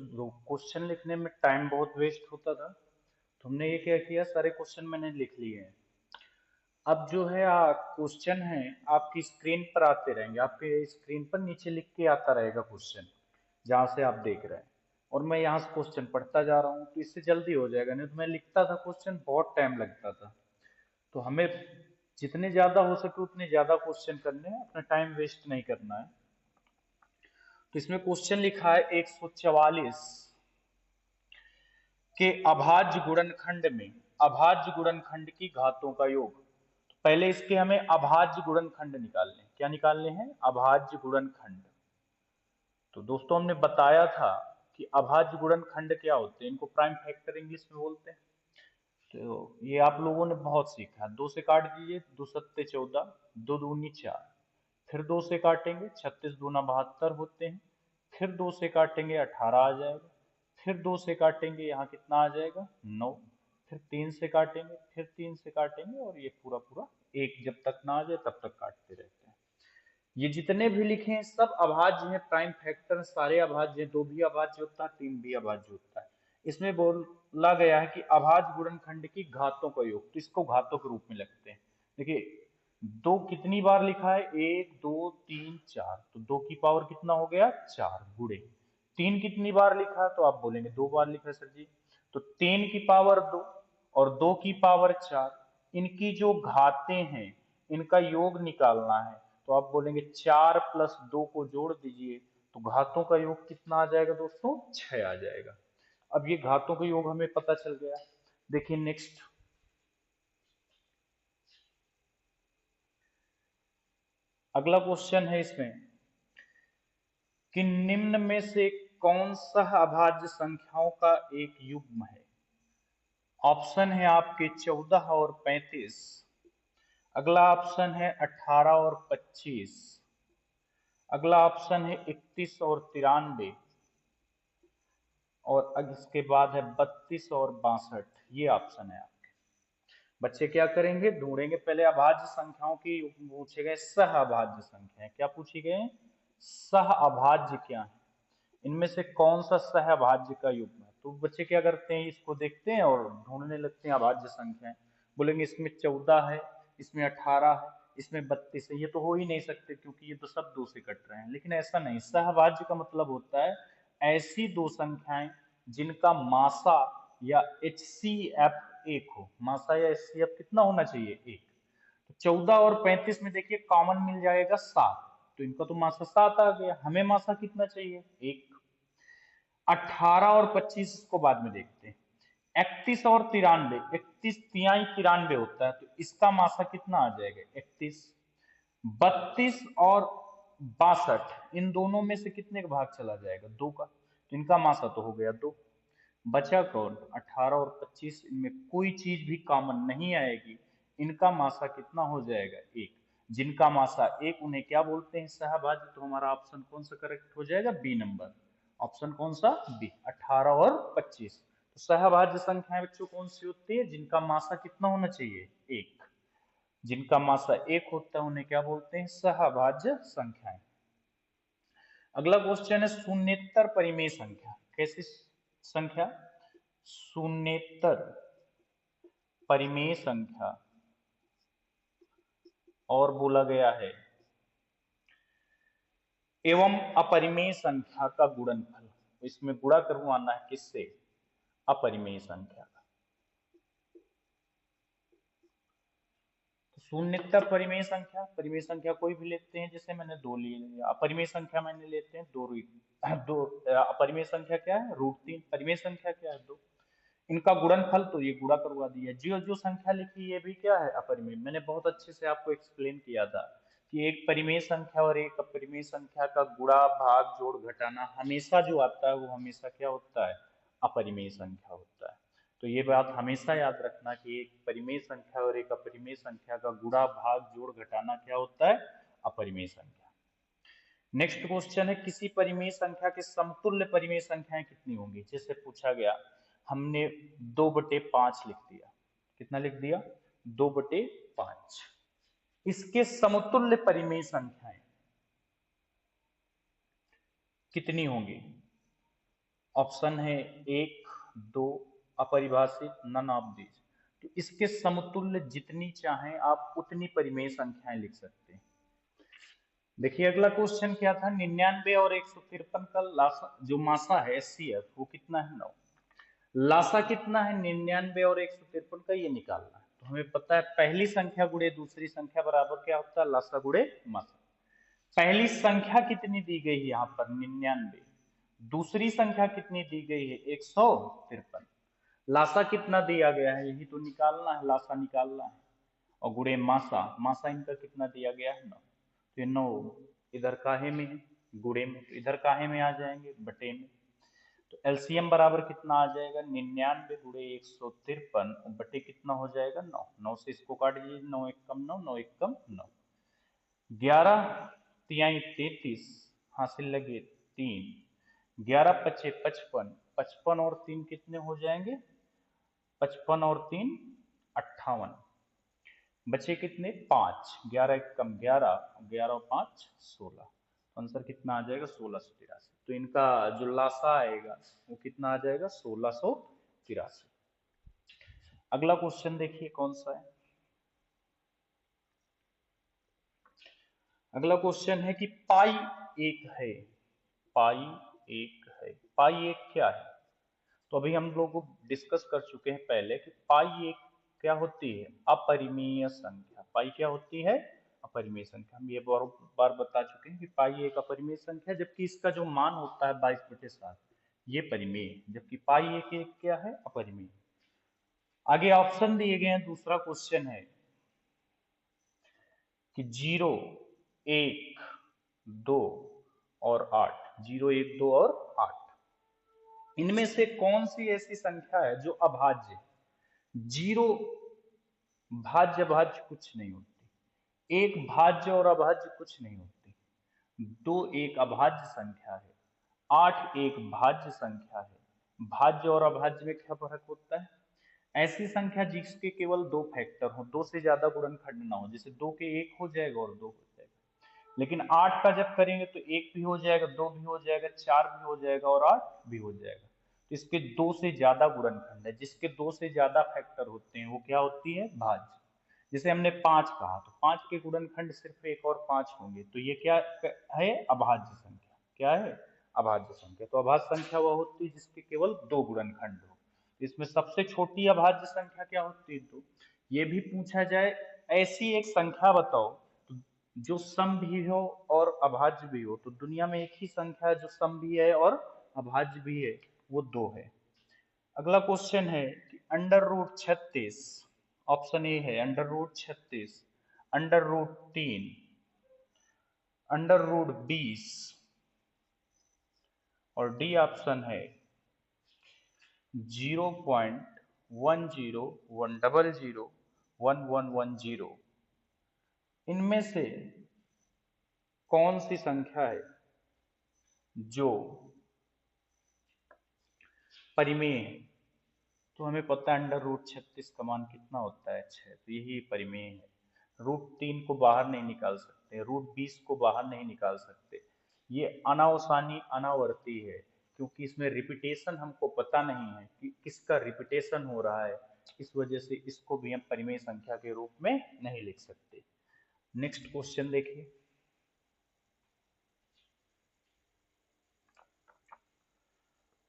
क्वेश्चन लिखने में टाइम बहुत वेस्ट होता था, तो हमने ये क्या किया, सारे क्वेश्चन मैंने लिख लिए हैं। अब जो है क्वेश्चन है आपकी स्क्रीन पर आते रहेंगे, आपके स्क्रीन पर नीचे लिख के आता रहेगा क्वेश्चन जहां से आप देख रहे हैं, और मैं यहाँ से क्वेश्चन पढ़ता जा रहा हूँ, तो इससे जल्दी हो जाएगा। नहीं तो मैं लिखता था क्वेश्चन, बहुत टाइम लगता था। तो हमें जितने ज्यादा हो सके उतने ज्यादा क्वेश्चन करने हैं, अपना टाइम वेस्ट नहीं करना है। तो इसमें क्वेश्चन लिखा है 144 के अभाज्य गुणनखंड में अभाज्य गुणनखंड की घातों का योग। तो पहले इसके हमें अभाज्य गुणनखंड निकालने हैं। क्या निकालने हैं? अभाज्य गुणनखंड। तो दोस्तों हमने बताया था कि अभाज्य गुणनखंड क्या होते हैं, इनको प्राइम फैक्टर इंग्लिश में बोलते हैं। तो ये आप लोगों ने बहुत सीखा। 2 से काट दीजिए, 2 सत्ते 14, 2 दूनी 4, फिर 2 से काटेंगे, 36 दूना 72 होते हैं, फिर 2 से काटेंगे 18 आ जाएगा, फिर 2 से काटेंगे यहाँ कितना आ जाएगा? 9, फिर 3 से काटेंगे, फिर 3 से काटेंगे, और ये पूरा पूरा 1 जब तक ना आ जाए तब तक काटते रहते हैं। ये जितने भी लिखे हैं सब अभाज्य हैं, प्राइम फैक्टर सारे अभाज्य हैं। 2 भी अभाज्य होता है, 3 भी अभाज्य होता है। इसमें बोला गया है कि अभाज्य गुणनखंड की घातों का योग, तो इसको घातों के रूप में लिखते हैं। देखिए 2 कितनी बार लिखा है? 1 2 3 4, तो 2 की पावर कितना हो गया? 4 गुणे। 3 कितनी बार लिखा है? तो आप बोलेंगे 2 बार लिखा है सर जी। तो 3 की पावर 2 और 2 की पावर 4, इनकी जो घातें हैं इनका योग निकालना है। तो आप बोलेंगे 4 + 2 को जोड़ दीजिए, तो घातों का योग कितना आ जाएगा दोस्तों? 6 आ जाएगा। अब ये घातों का योग हमें पता चल गया। देखिए नेक्स्ट, अगला क्वेश्चन है इसमें कि निम्न में से कौन सा अभाज्य संख्याओं का एक युग्म है? ऑप्शन है आपके 14 और 35, अगला ऑप्शन है 18 और 25, अगला ऑप्शन है 31 और 93, और इसके बाद है 32 और 62। ये ऑप्शन है आपके। बच्चे क्या करेंगे? ढूंढेंगे पहले अभाज्य संख्याओं की, पूछे गए सह अभाज्य संख्याएं। क्या पूछी गए? सह अभाज्य क्या है, इनमें से कौन सा सह अभाज्य का युग्म है। तो बच्चे क्या करते हैं, इसको देखते हैं और ढूंढने लगते हैं अभाज्य संख्याएं। बोलेंगे इसमें 14 है, इसमें 18 है, इसमें 32 है, ये तो हो ही नहीं सकते क्योंकि ये तो सब 2 से कट रहे हैं। लेकिन ऐसा नहीं, सहभाज्य का मतलब होता है ऐसी 2 संख्याएं जिनका मासा या HCF 1 हो। मासा या HCF कितना होना चाहिए? 1। तो 14 और 35 में देखिए कॉमन मिल जाएगा 7, तो इनका तो मासा 7 आ गया। हमें मासा कितना चाहिए? 1। 18 और 25 को बाद में देखते हैं। 31 और 93, 31 तिहाई 93 होता है, तो इसका मासा कितना आ जाएगा? 31। 32 और 62, इन दोनों में से कितने का भाग चला जाएगा? 2 का, तो इनका मासा तो हो गया 2। बचा कौन? 18 और 25, इनमें कोई चीज भी कॉमन नहीं आएगी, इनका मासा कितना हो जाएगा? 1। जिनका मासा 1 उन्हें क्या बोलते हैं? सहभाज्य। तो हमारा ऑप्शन कौन सा करेक्ट हो जाएगा? B number. ऑप्शन कौन सा? बी, 18 और 25। तो सहभाज्य संख्याएं बच्चों कौन सी होती है? जिनका मासा कितना होना चाहिए? 1। जिनका मासा 1 होता है उन्हें क्या बोलते हैं? सहभाज्य संख्याएं। अगला क्वेश्चन है शून्येतर परिमेय संख्या। कैसी संख्या? शून्येतर परिमेय संख्या, और बोला गया है एवं अपरिमेय संख्या का गुणनफल। इसमें गुणा करवाना है किससे? अपरिमेय संख्या का। तो शून्यता परिमेय संख्या, परिमेय संख्या कोई भी लेते हैं, जैसे मैंने 2 लिए, अपरिमेय संख्या मैंने लेते हैं 2 दो। अपरिमेय संख्या क्या है √3, परिमेय संख्या क्या है 2। इनका गुणनफल तो ये गुणा करवा दिया। जो जो संख्या लिखी ये भी क्या है अपरिमेय। मैंने बहुत अच्छे से आपको एक्सप्लेन किया था कि एक परिमेय संख्या और एक अपरिमेय संख्या का गुणा भाग जोड़ घटाना हमेशा जो आता है वो हमेशा क्या होता है अपरिमेय संख्या होता है। तो ये बात हमेशा याद रखना कि एक परिमेय संख्या और एक अपरिमेय संख्या का गुणा भाग जोड़ घटाना क्या होता है अपरिमेय संख्या। नेक्स्ट क्वेश्चन है किसी परिमेय संख्या के समतुल्य परिमेय संख्याएं कितनी होंगी। जैसे पूछा गया, हमने 2/5 लिख दिया। कितना लिख दिया 2/5। इसके समतुल्य परिमेय संख्याएं कितनी होंगी। ऑप्शन है 1, 2, अपरिभाषित, नन ऑफ दिस। तो इसके समतुल्य जितनी चाहें आप उतनी परिमेय संख्याएं लिख सकते हैं। देखिए अगला क्वेश्चन क्या था, 99 और 153 का लासा जो मासा है एचसीएफ वो कितना है 9। लासा कितना है 99 और 153 का ये निकालना है। तो हमें पता है पहली संख्या गुणे दूसरी संख्या बराबर क्या होता है लासा गुणे मासा। पहली संख्या कितनी दी गई है यहाँ पर 99, दूसरी संख्या कितनी दी गई है 153। लासा कितना दिया गया है यही तो निकालना है, लासा निकालना है। और गुणे मासा, मासा इनका कितना दिया गया है 9। तो ये 9 इधर काहे में है गुणे में, तो इधर काहे में आ जाएंगे बटे में। तो एलसीएम बराबर कितना आ जाएगा 99 गुणे 153 बटे कितना हो जाएगा 9। 9 से इसको काट दीजिए, 9 एक कम 9, 9 एक कम 9। 11 तिहाई 33 हासिल लगे 3, 11 पचे 55, 55 और 3 कितने हो जाएंगे 55 और 3 58, बचे कितने 5, 11 एक कम 11, 11 और 5 16। तो आंसर कितना आ जाएगा 1683। तो इनका जो लासा आएगा वो कितना आ जाएगा 1683। अगला क्वेश्चन देखिए कौन सा है। अगला क्वेश्चन है कि पाई एक है, पाई एक है, पाई एक क्या है। तो अभी हम लोग डिस्कस कर चुके हैं पहले कि पाई एक क्या होती है अपरिमेय संख्या। पाई क्या होती है अपरिमेय संख्या। हम ये बार बार बता चुके हैं कि पाई एक अपरिमेय संख्या है, जबकि इसका जो मान होता है 22/7 ये परिमेय है, जबकि पाई एक क्या है अपरिमेय। आगे ऑप्शन दिए गए हैं। दूसरा क्वेश्चन है कि 0, 1, 2 और 8, 0, 1, 2 और 8 इनमें से कौन सी ऐसी संख्या है जो अभाज्य है। 0 भाज्य भाज्य कुछ नहीं होती, 1 भाज्य और अभाज्य कुछ नहीं होती, 2 एक अभाज्य संख्या है, 8 एक भाज्य संख्या है। भाज्य और अभाज्य में क्या फर्क होता है। ऐसी संख्या जिसके केवल 2 फैक्टर हो, 2 से ज्यादा गुणनखंड ना हो, जैसे 2 के 1 हो जाएगा और 2 हो जाएगा। लेकिन 8 का जब करेंगे तो 1 भी हो जाएगा, 2 भी हो जाएगा, 4 भी हो जाएगा और 8 भी हो जाएगा। तो इसके 2 से ज्यादा गुणनखंड है, जिसके 2 से ज्यादा फैक्टर होते हैं वो क्या होती है भाज्य। जैसे हमने 5 कहा तो 5 के गुणनखंड सिर्फ 1 और 5 होंगे, तो ये क्या है अभाज्य संख्या। क्या है अभाज्य संख्या। तो अभाज्य संख्या वह होती है जिसके केवल 2 गुणनखंड हो। इसमें सबसे छोटी अभाज्य संख्या क्या होती है 2। ये भी पूछा जाए ऐसी एक संख्या बताओ तो जो सम भी हो और अभाज्य भी हो। तो दुनिया में एक ही संख्या है जो सम भी है और अभाज्य भी है, वो 2 है। अगला क्वेश्चन है कि √36, ऑप्शन ए है √36, √3, √20 और डी ऑप्शन है 0.1010011110। इनमें से कौन सी संख्या है जो परिमेय है। तो हमें पता है √36 का मान कितना होता है 6, तो यही परिमेय है। √3 को बाहर नहीं निकाल सकते, √20 को बाहर नहीं निकाल सकते। ये अनावसानी अनावर्ती है क्योंकि इसमें रिपीटेशन हमको पता नहीं है कि किसका रिपीटेशन हो रहा है, इस वजह से इसको भी हम परिमेय संख्या के रूप में नहीं लिख सकते। नेक्स्ट क्वेश्चन देखिए।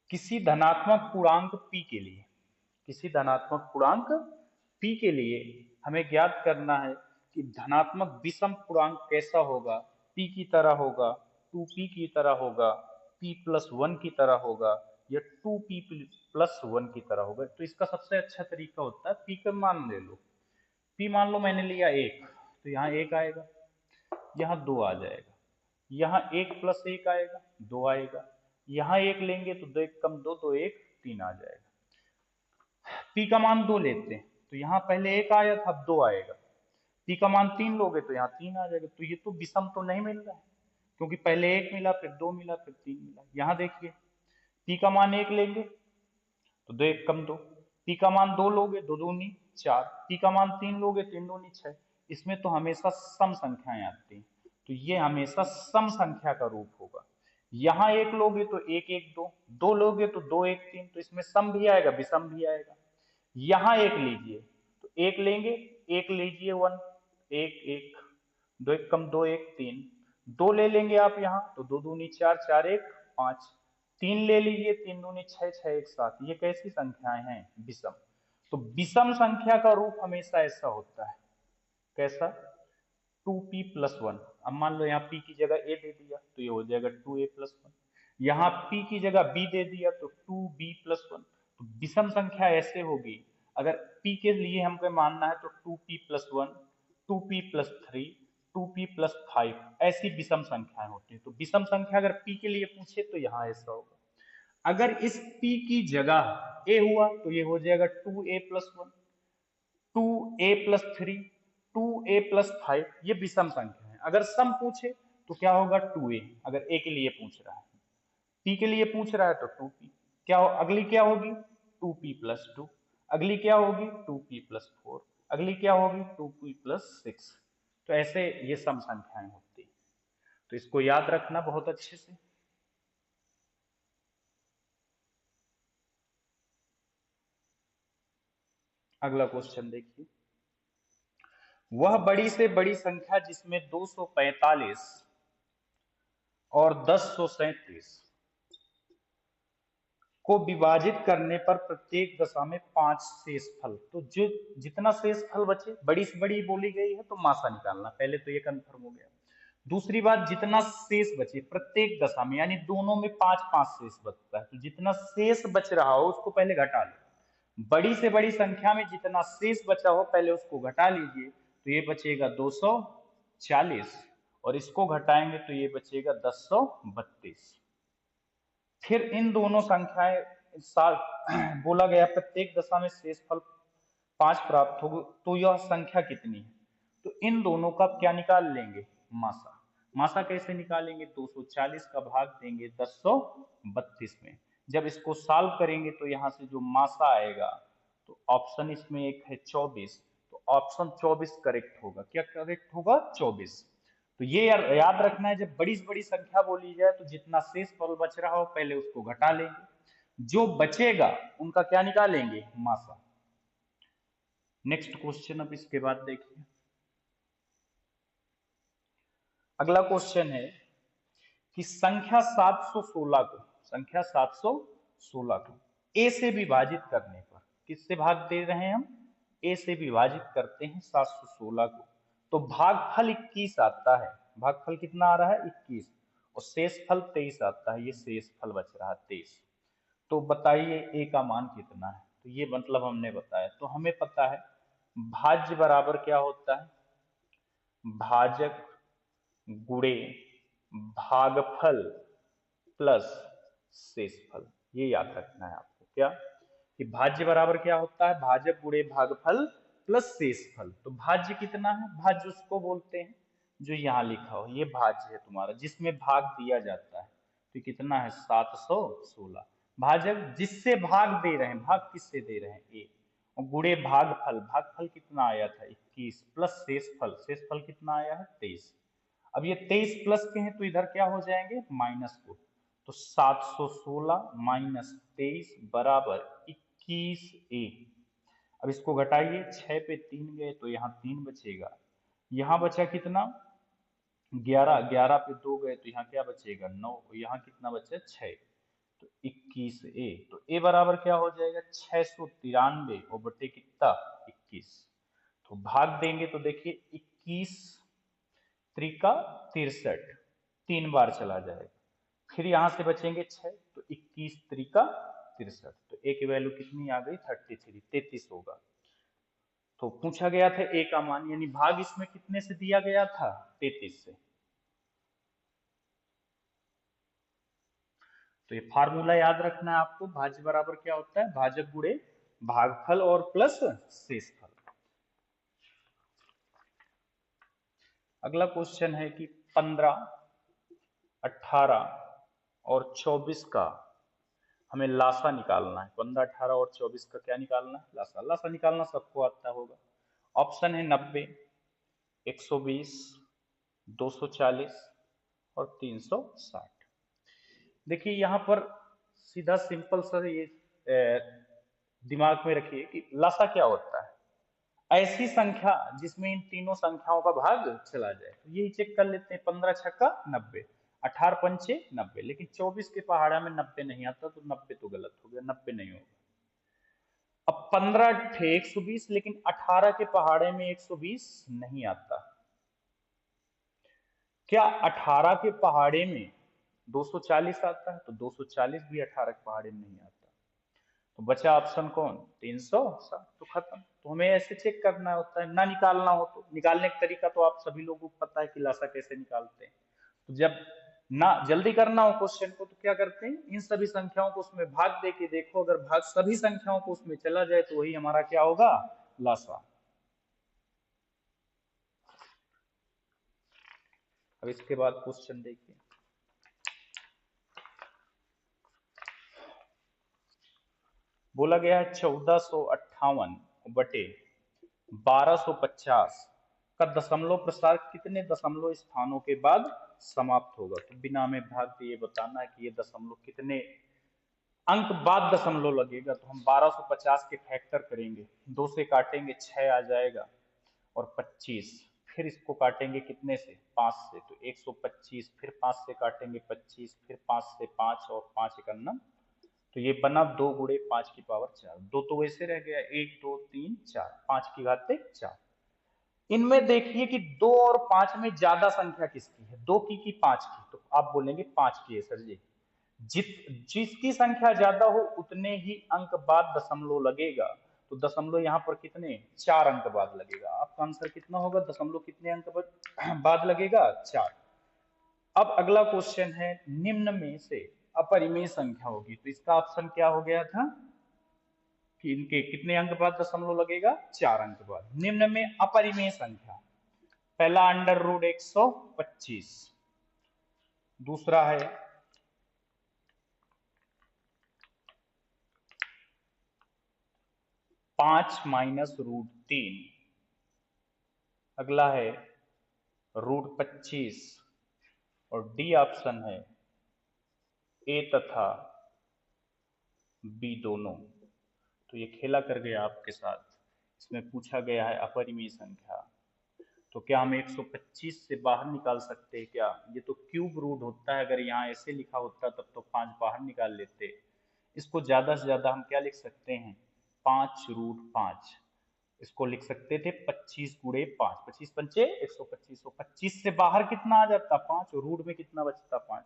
किसी धनात्मक पूर्णांक p के लिए, किसी धनात्मक पूर्णांक p के लिए हमें ज्ञात करना है कि धनात्मक विषम पूर्णांक कैसा होगा, p की तरह होगा, 2p की तरह होगा, p+1 की तरह होगा, या 2p+1 की तरह होगा। तो इसका सबसे अच्छा तरीका होता है p का मान ले लो। p मान लो मैंने लिया 1, तो यहाँ 1 आएगा, यहाँ 2 आ जाएगा, यहाँ 1+1 आएगा, 2 आएगा, यहाँ 1 लेंगे तो 2 1 कम 2, 2 1 3 आ जाएगा। p का मान 2 लेते हैं तो यहाँ पहले 1 आया था, अब 2 आएगा। p का मान 3 लोगे तो यहाँ 3 आ जाएगा। तो ये तो विषम तो नहीं मिल रहा है, क्योंकि पहले 1 मिला, फिर 2 मिला, फिर 3 मिला। यहाँ देखिए p का मान 1 लेंगे तो 2 1 कम 2, p का मान 2 लोगे, 2 दूनी 4, p का मान 3 लोगे, 3 दूनी 6। इसमें तो हमेशा सम संख्याएं आती हैं, तो ये हमेशा सम संख्या का रूप होगा। यहाँ 1 लोगे तो 1 1 2, 2 लोगे तो 2 1 3, तो इसमें सम भी आएगा, विषम भी आएगा। यहाँ 1 लीजिए तो 1 लेंगे, 1 लीजिए 1, 1 1, 2 1 कम 2 1 3, 2 ले लेंगे आप यहाँ तो 2 दूनी 4, 4 1 5, 3 ले लीजिए, 3 दूनी 6, 6 1 7। ये कैसी संख्याएं हैं? विषम। तो विषम संख्या का रूप हमेशा ऐसा होता है, कैसा? 2p+1। अब मान लो यहाँ p की जगह a दे दिया तो ये हो जाएगा 2a+1, यहाँ p की जगह b दे दिया तो 2b+1। तो विषम संख्या ऐसे होगी, अगर p के लिए हमको मानना है तो 2p+1, 2p+3, 2p+5, ऐसी विषम संख्याएं होती हैं। तो विषम संख्या अगर p के लिए पूछे तो यहाँ ऐसा होगा। अगर इस p की जगह a हुआ तो ये हो जाएगा 2a+1, 2a+3, 2a+5, ये विषम संख्या है। अगर सम पूछे तो क्या होगा? 2a, अगर a के लिए पूछ रहा है। p के लिए पूछ रहा है तो 2p। क्या हो, अगली क्या होगी? 2p+2, अगली क्या होगी? 2p+4, अगली क्या होगी? 2p+6। तो ऐसे ये सम संख्याएं होती हैं, तो इसको याद रखना बहुत अच्छे से। अगला क्वेश्चन देखिए, वह बड़ी से बड़ी संख्या जिसमें 245 और 1037 को विभाजित करने पर प्रत्येक दशा में 5 शेषफल। तो जो जितना शेषफल बचे, बड़ी से बड़ी बोली गई है तो मासा निकालना, पहले तो ये कंफर्म हो गया। दूसरी बात, जितना शेष बचे प्रत्येक दशा में, यानी दोनों में 5 5 शेष बचता है, तो जितना शेष बच रहा हो उसको पहले घटा लो। बड़ी से बड़ी संख्या में जितना शेष बचा हो पहले उसको घटा लीजिए, तो ये बचेगा 240, और इसको घटाएंगे तो ये बचेगा 1032। फिर इन दोनों संख्याएं साथ बोला गया प्रत्येक दशा में शेषफल 5 प्राप्त होगा, तो यह संख्या कितनी है? तो इन दोनों का क्या निकाल लेंगे? मासा। मासा कैसे निकालेंगे? 240 का भाग देंगे 1032 में। जब इसको सॉल्व करेंगे तो यहां से जो मासा आएगा, तो ऑप्शन इसमें एक है 24, तो ऑप्शन 24 करेक्ट होगा। क्या करेक्ट होगा? 24। तो ये याद रखना है, जब बड़ी से बड़ी संख्या बोली जाए तो जितना शेष फल बच रहा हो पहले उसको घटा लेंगे, जो बचेगा उनका क्या निकालेंगे? मासा। नेक्स्ट क्वेश्चन अब इसके बाद देखिए, अगला क्वेश्चन है कि संख्या 716 को ए से विभाजित करने पर, किससे भाग दे रहे हैं हम? ए से विभाजित करते हैं 716 को, तो भागफल 21 आता है। भागफल कितना आ रहा है? 21, और शेषफल 23 आता है। ये शेषफल बच रहा है 23। तो बताइए ए का मान कितना है? तो ये मतलब हमने बताया, तो हमें पता है भाज्य बराबर क्या होता है? भाजक गुणे भागफल प्लस शेषफल। ये याद रखना है आपको, क्या कि भाज्य बराबर क्या होता है? भाजक गुणे भागफल प्लस शेषफल। तो भाज्य कितना है? भाज्य उसको बोलते हैं जो यहाँ लिखा हो, ये भाज्य है तुम्हारा, जिसमें भाग दिया जाता है। तो कितना है? 716। भाजक जिससे भाग दे रहे हैं, भाग किससे दे रहे हैं? ए। और गुणे भागफल, भागफल कितना आया था? 21, प्लस शेषफल, शेषफल कितना आया है? 23। अब ये 23 प्लस के हैं तो इधर क्या हो जाएंगे? माइनस को। तो 716 माइनस 23 बराबर 21a। अब इसको घटाइए, 6 पे 3 गए तो यहाँ 3 बचेगा, यहाँ बचा कितना? 11, 11 पे 2 गए तो यहाँ क्या बचेगा? 9, और यहाँ कितना बचा? 6। तो 21A, तो A बराबर क्या हो जाएगा 693 और बटे कितना 21। तो भाग देंगे तो देखिए 21 त्रिका 63, 3 बार चला जाएगा, फिर यहां से बचेंगे 6, तो 21 त्रिका 63, तो A की वैल्यू कितनी आ गई 33 होगा। तो पूछा गया था A का मान, यानी भाग इसमें कितने से दिया गया था 33 से। तो ये फार्मूला याद रखना है आपको, भाज्य बराबर क्या होता है भाजक गुणे भागफल और प्लस शेषफल। अगला क्वेश्चन है कि 15, 18 और 24 का हमें लासा निकालना है। 15, 18 और 24 का क्या निकालना है लासा। लासा निकालना सबको आता होगा। ऑप्शन है 90, 120, 240 और 360। देखिए यहां पर सीधा सिंपल सा ये दिमाग में रखिए कि लासा क्या होता है, ऐसी संख्या जिसमें इन तीनों संख्याओं का भाग चला जाए। तो यही चेक कर लेते हैं, 15 छक्का 90, 18 पंचे 90, लेकिन 24 के पहाड़ा में 90 नहीं आता, तो 90 तो गलत हो गया, 90 नहीं होगा। अब 15 थे 120, लेकिन 18 के पहाड़े में 120 नहीं आता। क्या 18 के पहाड़े में 240 आता है? तो 240 भी 18 के पहाड़े में नहीं आता। तो बचा ऑप्शन कौन 360, तो खत्म। तो हमें ऐसे चेक करना होता है, ना निकालना हो तो निकालने का तरीका तो आप सभी लोगों को पता है कि लासा कैसे निकालते हैं। तो जब ना जल्दी करना हो क्वेश्चन को तो क्या करते हैं, इन सभी संख्याओं को उसमें भाग दे के देखो, अगर भाग सभी संख्याओं को उसमें चला जाए तो वही हमारा क्या होगा लासा। अब इसके बाद क्वेश्चन देखिए, बोला गया है 1458 बटे 1250 का दशमलव प्रसार कितने दशमलव स्थानों के बाद समाप्त होगा। तो बिना हमें भाग दिए बताना है कि ये दशमलव कितने अंक बाद दशमलव लगेगा। तो हम 1250 के फैक्टर करेंगे, 2 से काटेंगे 6 आ जाएगा और 25, फिर इसको काटेंगे कितने से 5 से, तो 125, फिर 5 से काटेंगे 25, फिर 5 से 5 और 5 1, तो ये बना 2 गुणे 5 की पावर 4। 2 तो वैसे रह गया, 1 2 3 4, 5 की घाते 4। इनमें देखिए कि 2 और 5 में ज्यादा संख्या किसकी है, 2 की 5 की, तो आप बोलेंगे 5 की है सर जी। जिसकी संख्या ज्यादा हो उतने ही अंक बाद दशमलव लगेगा। तो दशमलव यहां पर कितने 4 अंक बाद लगेगा। आपका आंसर कितना होगा, दशमलव कितने अंक बाद लगेगा 4। अब अगला क्वेश्चन है, निम्न में से अपरिमेय संख्या होगी, तो इसका ऑप्शन क्या हो गया था कि इनके कितने अंक बाद दशमलव लगेगा 4 अंक बाद। निम्न में अपरिमेय संख्या, पहला अंडर रूट 125, दूसरा है 5 माइनस रूट 3, अगला है रूट 25 और डी ऑप्शन है ए तथा बी दोनों। तो ये खेला कर गया आपके साथ। इसमें पूछा गया है अपरिमेय संख्या, तो क्या हम 125 से बाहर निकाल सकते हैं क्या? ये तो क्यूब रूट होता है, अगर यहाँ ऐसे लिखा होता तब तो 5 बाहर निकाल लेते। इसको ज्यादा से ज्यादा हम क्या लिख सकते हैं 5 रूट 5, इसको लिख सकते थे 25 गुणे 5, 25 पंचे 125, 125 से बाहर कितना आ जाता 5, और रूट में कितना बचता 5।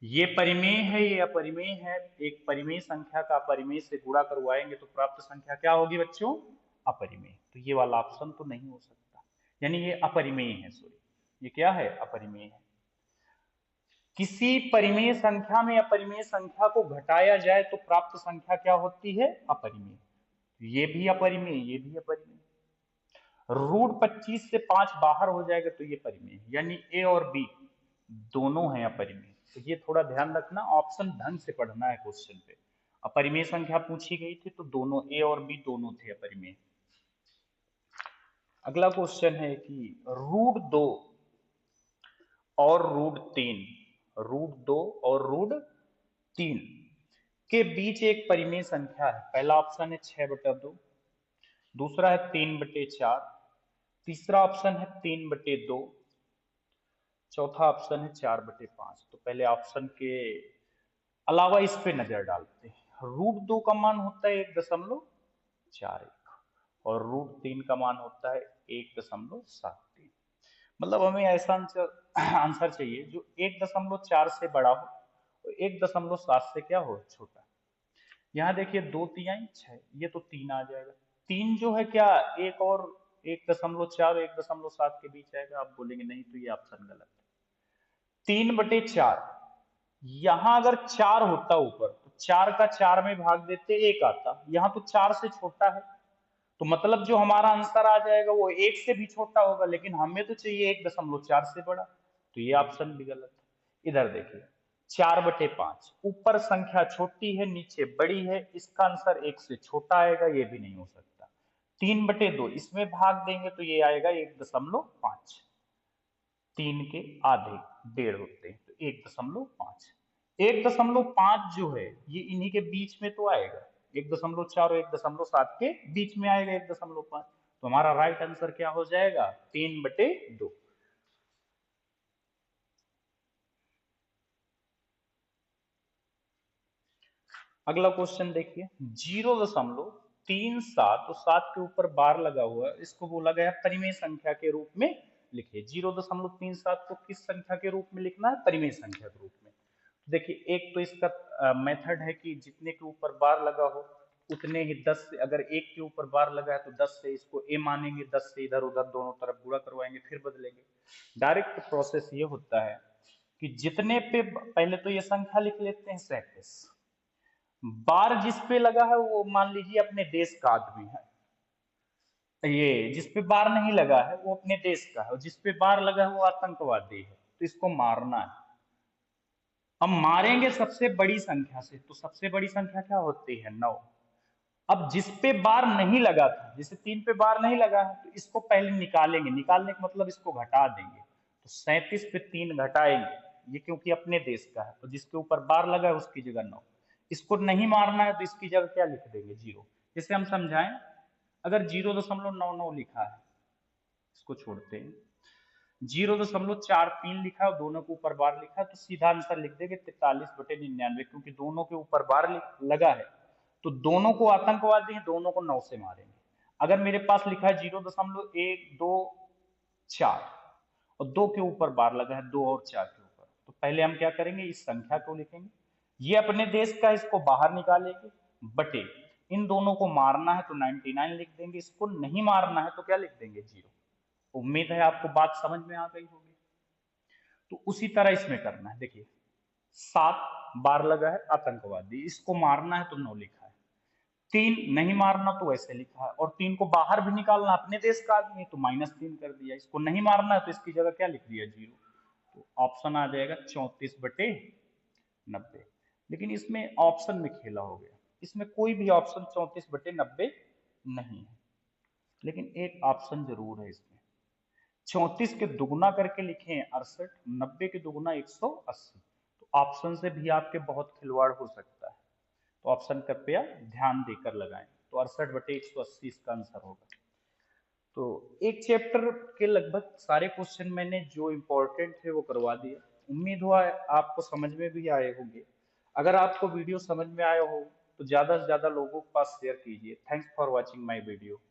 ये परिमेय है, ये अपरिमेय है। एक परिमेय संख्या का अपरिमेय से गुणा करवाएंगे तो प्राप्त संख्या क्या होगी बच्चों अपरिमेय। तो ये वाला ऑप्शन तो नहीं हो सकता, यानी ये अपरिमेय है, सॉरी ये क्या है अपरिमेय है। किसी परिमेय संख्या में अपरिमेय संख्या को घटाया जाए तो प्राप्त संख्या क्या होती है अपरिमेय। ये भी अपरिमेय, ये भी अपरिमेय। रूट 25 से 5 बाहर हो जाएगा तो ये परिमेय है, यानी ए और बी दोनों हैं अपरिमेय। तो ये थोड़ा ध्यान रखना, ऑप्शन ढंग से पढ़ना है क्वेश्चन पे। अपरिमेय संख्या पूछी गई थी तो दोनों ए और बी दोनों थे अपरिमेय। अगला क्वेश्चन है कि रूट 2 और रूट 2 और रूट 3 के बीच एक परिमेय संख्या है। पहला ऑप्शन है 6/2, दूसरा है 3/4, तीसरा ऑप्शन है 3/2, चौथा ऑप्शन है 4/5। तो पहले ऑप्शन के अलावा इस पे नजर डालते हैं। √2 का मान होता है 1.41 और √3 का मान होता है 1.73। मतलब हमें ऐसा आंसर चाहिए जो 1.4 से बड़ा हो और 1.7 से क्या हो, छोटा। यहाँ देखिए 2×3 = 6, ये तो 3 आ जाएगा। 3 जो है क्या एक और 1.4 और 1.7 के बीच आएगा? आप बोलेंगे नहीं, तो ये ऑप्शन गलत है। 3/4, यहां अगर 4 होता ऊपर तो 4 का 4 में भाग देते 1 आता, यहां तो 4 से छोटा है, तो मतलब जो हमारा आंसर आ जाएगा वो 1 से भी छोटा होगा, लेकिन हमें तो चाहिए 1.4 से बड़ा, तो ये ऑप्शन भी गलत है। इधर देखिए 4/5, ऊपर संख्या छोटी है नीचे बड़ी है, इसका आंसर 1 से छोटा आएगा, ये भी नहीं हो सकता। 3/2, इसमें भाग देंगे तो ये आएगा 1.5, 3 के आधे 1.5 होते हैं, तो 1.5। 1.5 जो है ये इन्हीं के बीच में तो आएगा, 1.4 और 1.7 के बीच में आएगा 1.5, तो हमारा राइट आंसर क्या हो जाएगा? 3/2। अगला क्वेश्चन देखिए, 0.37 तो 7 के ऊपर बार लगा हुआ है, इसको बोला गया परिमेय संख्या के रूप में लिखिए। 0.37 को किस संख्या के रूप में लिखना है? परिमेय संख्या के रूप में। देखिए एक तो इसका मेथड है कि जितने के ऊपर बार लगा हो उतने ही 10 से, अगर 1 के ऊपर बार लगा है तो 10 से इसको ए मानेंगे, 10 से इधर उधर दोनों तरफ गुणा करवाएंगे फिर बदलेंगे। डायरेक्ट प्रोसेस ये होता है कि जितने पे पहले तो ये संख्या लिख लेते हैं 37, बार जिस पे लगा है वो मान लीजिए अपने देश का आदमी है, ये जिस पे बार नहीं लगा है वो अपने देश का है, और जिस पे बार लगा है वो आतंकवादी है, तो इसको मारना है। हम मारेंगे सबसे बड़ी संख्या से, तो सबसे बड़ी संख्या क्या होती है? 9। अब जिस पे बार नहीं लगा था, जैसे 3 पे बार नहीं लगा है, तो इसको पहले निकालेंगे, निकालने का मतलब इसको घटा देंगे, तो 37 पे 3 घटाएंगे, ये क्योंकि अपने देश का है, तो जिसके ऊपर बार लगा है उसकी जगह 9। इसको नहीं मारना है तो इसकी जगह क्या लिख देंगे? 0। जैसे हम समझाएं, अगर 0.99 लिखा है, इसको छोड़ते हैं, 0.43 लिखा है और दोनों के ऊपर बार लिखा है, तो सीधा आंसर लिख देंगे 43/99, क्योंकि दोनों के ऊपर बार लगा है, तो दोनों को आतंकवादी हैं, दोनों को 9 से मारेंगे। अगर मेरे पास लिखा है 0.124 और 2 के ऊपर बार लगा है, 2 और 4 के ऊपर, तो पहले हम क्या करेंगे? इस संख्या को लिखेंगे, ये अपने देश का, इसको बाहर निकालेंगे, बटे इन दोनों को मारना है तो 99 लिख देंगे, इसको नहीं मारना है तो क्या लिख देंगे? 0। उम्मीद है आपको बात समझ में आ गई होगी। तो उसी तरह इसमें करना है। देखिए 7 बार लगा है आतंकवादी, इसको मारना है तो 9 लिखा है। 3 नहीं मारना तो ऐसे लिखा है, और 3 को बाहर भी निकालना, अपने देश का आदमी तो -3 कर दिया। इसको नहीं मारना है तो इसकी जगह क्या लिख दिया? 0। तो ऑप्शन आ जाएगा 34/90। लेकिन इसमें ऑप्शन में खेला हो गया, इसमें कोई भी ऑप्शन 34/90 नहीं है, लेकिन एक ऑप्शन जरूर है इसमें। 34 के दुगुना करके लिखे 68, 90 के दुगुना 180, तो ऑप्शन से भी आपके बहुत खिलवाड़ हो सकता है, तो ऑप्शन कृपया ध्यान देकर लगाएं। तो 68/180 इसका आंसर होगा। तो एक चैप्टर के लगभग सारे क्वेश्चन मैंने जो इंपॉर्टेंट थे वो करवा दिए। उम्मीद हुआ है आपको समझ में भी आए होंगे। अगर आपको वीडियो समझ में आया हो तो ज्यादा से ज्यादा लोगों के पास शेयर कीजिए। Thanks for watching my video.